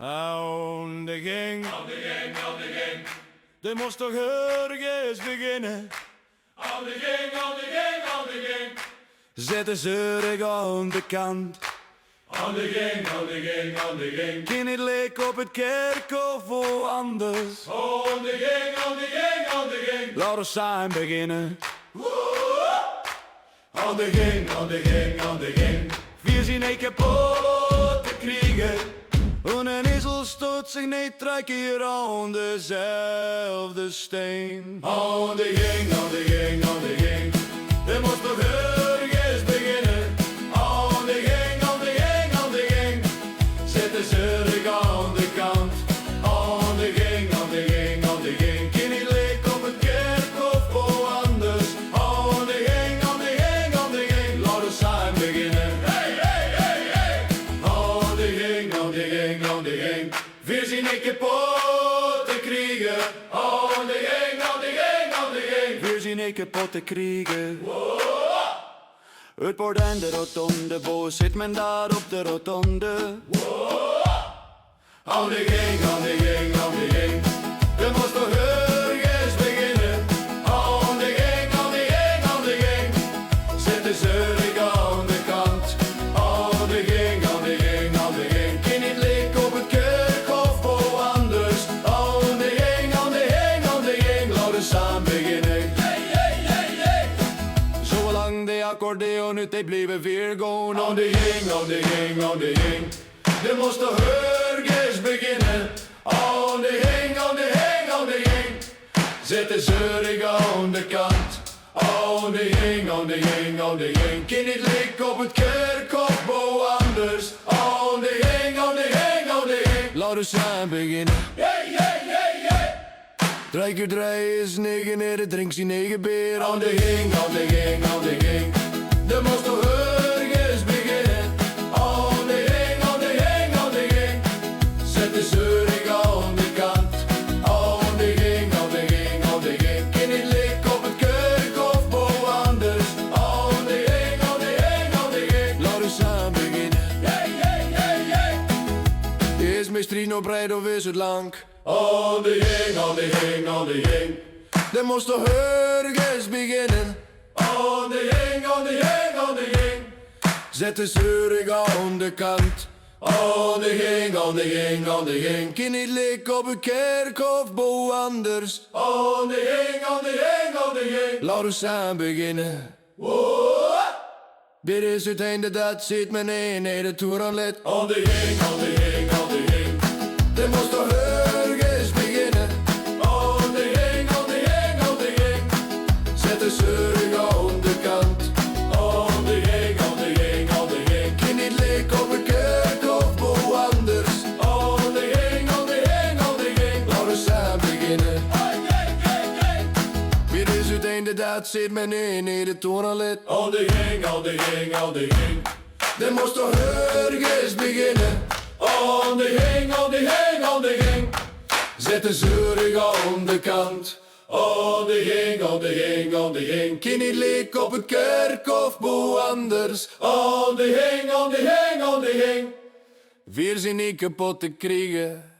Aan de ging, Aan de ging, aan de ging. de moest toch ergens beginnen. Aan de ging, aan de ging, aan de ging. Zet de zeurig aan de kant. Aan de ging, aan de ging, aan de ging. Kind het leek op het kerkhof of anders. Aan de ging, aan de ging, aan de ging. Laat ons samen beginnen. Aan de ging, aan de ging, aan de ging. Wir zien een kapot te krijgen. En een ezel stoot zich niet drie keer aan dezelfde steen. Aan de ging, aan de ging, aan de ging. Er moest toch ergens beginnen. Aan de ging, aan de ging, aan de ging. Zet de zeurig aan de kant. Aan de ging, aan de ging, aan de ging. Kind het leek op het kerkhof of anders. Aan de ging, aan de ging, aan de ging. Laat ons samen beginnen. Hey, hey, hey, hey. Aan de ging, aan de ging, aan de ging. Wir zien een kapot te krijgen. Aan de ging, aan de ging, aan de ging. Wir zien een kapot te krijgen. Het bord en de rotonde, boos zit men daar op de rotonde. Aan de ging, aan de ging, aan de ging. Er moest toch ergens beginnen. Aan de ging, aan de ging, aan de ging. Zet de zeurig aan de kant. Aan de ging, aan de ging, aan de ging. Kind het leek op het kerkhof of anders. Aan de ging, aan de ging, aan de ging. Laat ons samen beginnen. Hey, hey, hey, hey. Zolang de accordeon uit die bleven weer gaan. Aan de ging, aan de ging, aan de ging. Er moest toch ergens beginnen. Aan de ging, aan de ging, aan de ging. Zet de zeurig aan de kant. Aan de ging, aan de ging, aan de ging. Kind het leek op het kerkhof of anders. Aan de ging, aan de ging, aan de ging. Laat ons samen beginnen. Hey, hey, hey, hey. 3 keer 3 is 9 en de drinkt die 9 beer. Aan de ging, aan de ging, aan de ging. Er moest toch ergens beginnen. Aan de ging, aan de ging, aan de ging. Zet de zeurig aan de kant. Aan de ging, aan de ging, aan de ging. Kind het leek op het kerkhof of anders. Aan de ging, aan de ging, aan de ging. Laat ons samen beginnen. Hey, hey, hey, hey. Is mijn nog breed of is het lang? Aan de ging, aan de ging, aan de ging. Er moest toch ergens beginnen. Aan de ging, aan de ging, aan de ging. Zet de zeurig aan de kant. Aan de ging, aan de ging, aan de ging. Kind het leek op een kerkhof of anders. Aan de ging, aan de ging, aan de ging. Laat ons samen beginnen. Dit is het einde, dat zit men in de toer aan lid. Aan de ging, aan de ging, aan de ging. Er moest toch ergens beginnen. Aan de ging, aan de ging, aan de ging. Zet de zeurig aan de kant. Aan de ging, aan de ging, aan de ging. Kind het leek op een kerkhof of anders. Aan de ging, aan de ging, aan de ging. Laat ons samen beginnen. Hey, hey, hey, hey. Dit is het einde, dat zit men in de toer aan lid. Aan de ging, aan de ging, aan de ging. Er moest toch ergens beginnen. Aan de ging, aan de ging, aan de ging. Zet de zeurig aan de kant. Aan de ging, aan de ging, aan de ging. Kind het leek op het kerkhof of anders. Aan de ging, aan de ging, aan de ging. Wir zijn niet kapot te krijgen.